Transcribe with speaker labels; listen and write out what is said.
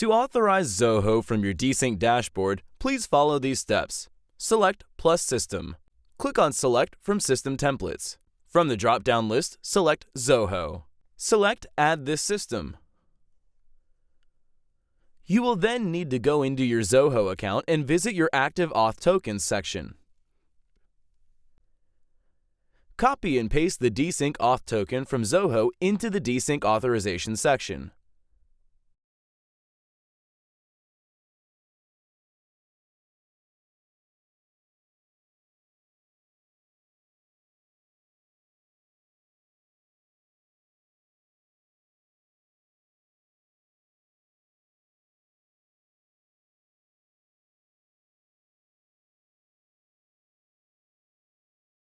Speaker 1: To authorize Zoho from your Desync dashboard, please follow these steps. Select Plus System. Click on Select from System Templates. From the drop-down list, select Zoho. Select Add this system. You will then need to go into your Zoho account and visit your Active Auth Tokens section. Copy and paste the Desync Auth token from Zoho into the Desync Authorization section.